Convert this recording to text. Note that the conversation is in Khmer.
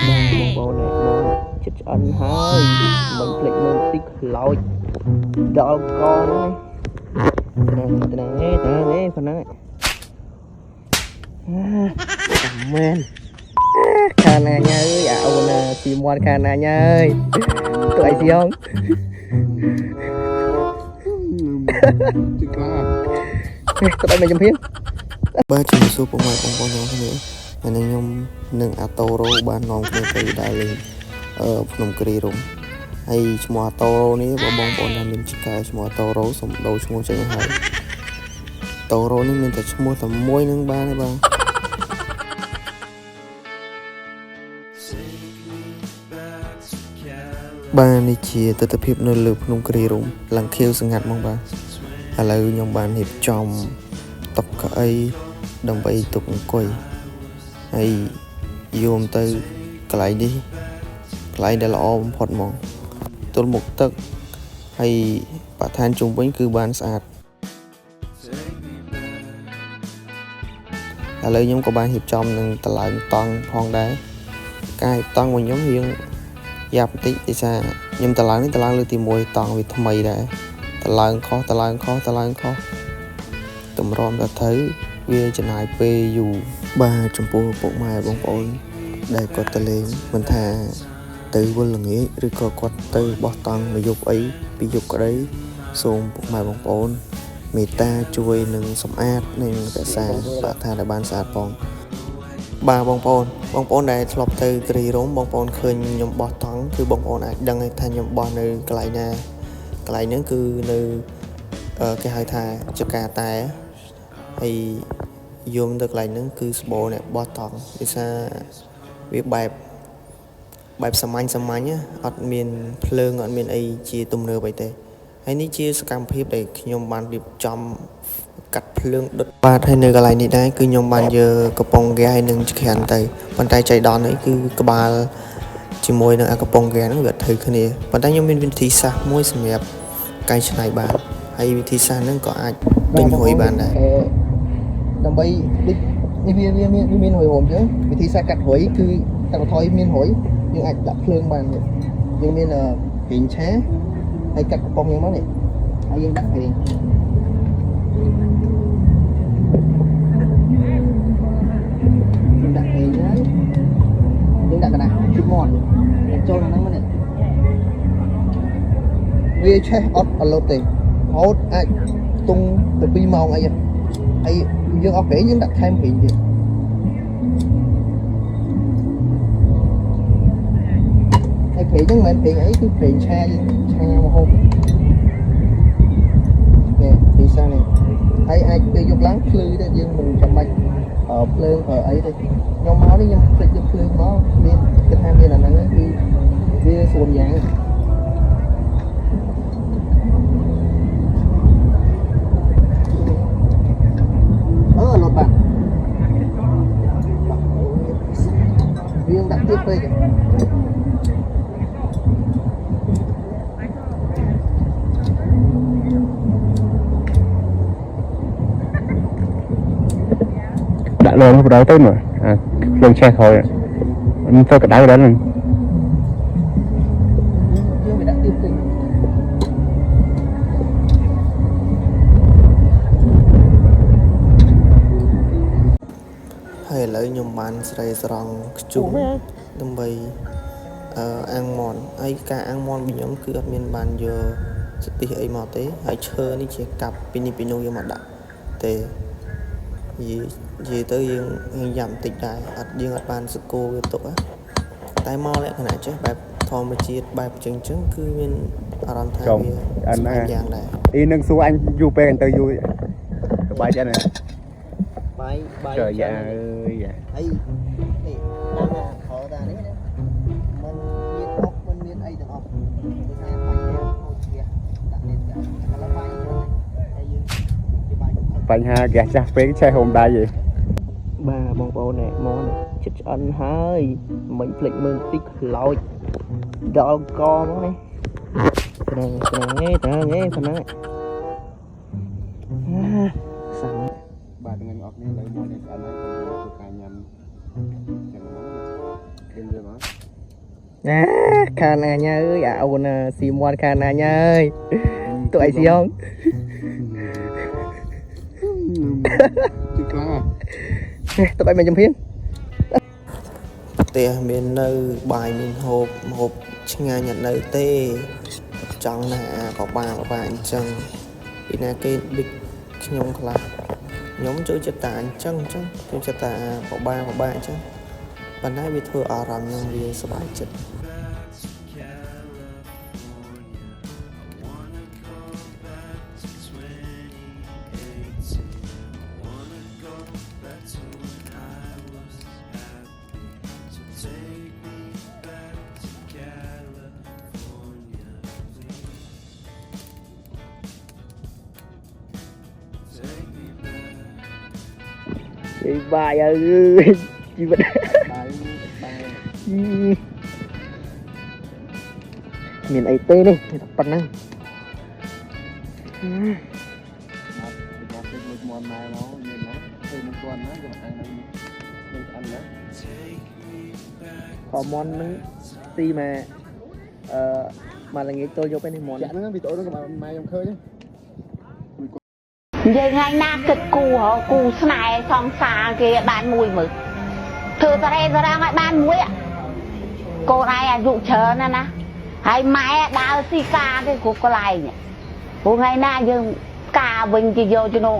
បងប្អូននេះមកចិត្តឆ្អិនហើយមិនភ្លេចមើលតិចខ្លោចដល់កហ្នឹងត្រាំងប៉ុណ្ណឹងចាំមែនខានណាញ៉ើអើយអូនទីមាត់ខានណាញ៉ើយទៅអីស៊ីហងជិះខ្លាទៅដល់មកចំភៀនបាទជំរាបសួរពុកម៉ែបងប្អូនទាំងគ្នាហើយនឹងខ្ញុំនឹងអាតូរ៉ូបាននាំគ្នាទៅដើរលេងភ្នំគ្រីរំហើយឈ្មោះអាតូរ៉ូនេះបងប្អូនថាមានឆ្កែឈ្មោះអាតូរ៉ូសំដូរឈ្មោះចេញហើយតូរ៉ូនេះមានតែឈ្មោះតែមួយនឹងបានទេបងបាទនេះជាទស្សនវិជ្ជានៅលើភ្នំគ្រីរំឡើងខៀវសង្ងាត់ហ្មងបាទឥឡូវខ្ញុំបានរៀបចំតុកៅអីដើម្បីទុកអង្គុយហើយយកទៅកន្លែងនេះកន្លែងដែលល្អបំផុតហ្មងទល់មុខទឹកហើយបរិស្ថានជុំវិញគឺបានស្អាតឥឡូវខ្ញុំក៏បានរៀបចំនឹងតឡើងតង់ផងដែរការរៀបតង់របស់ខ្ញុំរៀងយ៉ាប់បន្តិចដោយសារខ្ញុំតឡើងនេះតឡើងលើកទី1តង់វាថ្មីដែរតឡើងខុសតម្រាំទៅត្រូវវាចំណាយពេលយូរបាទចំពោះពុកម៉ែបងប្អូនដែលគាត់ទៅលេងមិនថាទៅវល់ល្ងាចឬក៏គាត់ទៅបោះតង់មួយយប់អីពីរយប់ក្តីសូមពុកម៉ែបងប្អូនមេត្តាជួយនឹងសម្អាតនិងរក្សាបរិស្ថានឲ្យបានស្អាតផងបាទបងប្អូនដែលធ្លាប់ទៅគ្រីរំបងប្អូនឃើញខ្ញុំបោះតង់គឺបងប្អូនអាចដឹងថាខ្ញុំបោះនៅកន្លែងណាកន្លែងហ្នឹងគឺនៅគេហៅថាចកាតែហើយយំទៅកន្លែងហ្នឹងគឺស្បូរអ្នកបោះតង់ដោយសារវាបែបសាមញ្ញអត់មានភ្លើងអត់មានអីជាទំនើបអីទេហើយនេះជាសកម្មភាពដែលខ្ញុំបានរៀបចំកាត់ភ្លើងដុតបាទហើយនៅកន្លែងនេះដែរគឺខ្ញុំបានយកកំប៉ុងហ្គាសហើយនឹងច្រានទៅប៉ុន្តែចៃដន្យនេះគឺក្បាលជាមួយនឹងអាកំប៉ុងហ្គាសហ្នឹងវាត្រូវគ្នាប៉ុន្តែខ្ញុំមានវិធីសាស្ត្រមួយសម្រាប់កែច្នៃបានហើយវិធីសាស្ត្រហ្នឹងក៏អាចដេញរួយបានដែរដើម្បីនេះវាមានរួយរោមចឹងវិធីសាស្ត្រកាត់រួយគឺកាត់បន្ថយមានរួយយើងអាចដាក់ភ្លើងបានយើងមានប្រេងឆាហើយកាត់កំប៉ុងយ៉ាងមកនេះហើយយើងដាក់ប្រេងយើងដាក់ប្រេងហើយយើងដាក់កណ្ដាស់ជិះមាត់ដាក់ចូលក្នុងហ្នឹងមកនេះវាឆេះអត់អត់លោតទេរហូតអាចទុំទៅ2ម៉ោងអីហើយយើងអស់ប្រេងយើងដាក់ថែមប្រេងទៀតហើយប្រេងហ្នឹងមិនមែនប្រេងអីគឺប្រេងឆាយើងឆាម្ហូបនេះពីសានេះហើយអាចពេលយកឡើងភ្លឺទេយើងមិនចាំបាច់ភ្លើងអីទេខ្ញុំមកនេះខ្ញុំភ្លេចយកភ្លើងមកមានគិតថាមានអាហ្នឹងគឺវាស្រួលយ៉ាងលត់បាត់វាដាក់ទៀតពេកដាក់លងបដៅទៅមើលអាភ្លើងឆេះក្រោយមិនទៅក្តៅដល់ហ្នឹងយើងវាដាក់ទៀតពេកហើយឥឡូវខ្ញុំបានស្រីស្រង់ខ្ជុំដើម្បីអាំងមាន់ហើយការអាំងមាន់របស់ខ្ញុំគឺអត់មានបានយកស្ទិះអីមកទេហើយឈើនេះជាកាប់ពីនេះពីនោះយកមកដាក់ទេនិយាយទៅយើងយ៉ាំបន្តិចដែរយើងអត់បានសកូវាទុកតែមកលក្ខណៈចេះបែបធម្មជាតិបែបចឹងគឺមានអារម្មណ៍ថាវាស្អាតយ៉ាងដែរអីនឹងសួរអញយូរពេកអញទៅយូរសប្បាយចិត្តណាបាយtrời dạ ơi dạ ấy thì đang là họ ra đấy mình miên ốc mình miên ấy được không tôi sẽ bay theo thôi kìa đặt lên cả là bay thôi đây bay ha gạt ra phía cái xe hôm nay vậy baបងប្អូនណែមកចិត្តឆ្អិនហើយមិនភ្លេចមើលតិចខ្លោចដល់កមកនេះត្រង់ប៉ុណ្ណឹងសាំបាទថ្ងៃអត់នេះលើមកនេះស្អាតហើយគឺការញ៉ាំចឹងមក khả năng nha ơi à ôn xì mòn khả năng nha ơi tụi ai xì không tụi ai mình chấm phiến tia miền nơi bài miền hộp ngay nhận nơi tê trong nè có ba anh chân vì nè cái big nhóm là nhóm chữ chất tạ anh chân chữ chất tạ có ba chứ bạn ấy bị thua ở rằm nên vì sắp bài chất chị bài ơi chị vẫn miền ấy tê đi phần năng có món nướng ti mà là nghĩ tôi vô bên này món nó bị tối nó mà mai trong khơi chứ vậy ngày nào kịch cù này xong xa kia bán mùi mực thử ta đây ra ngoài bán muối ạ cô này à dụ chờ nè nè hay máy đào xì ca cái cục có lại nhỉ cô ngày nào nhưng ca bình chỉ vô cho nó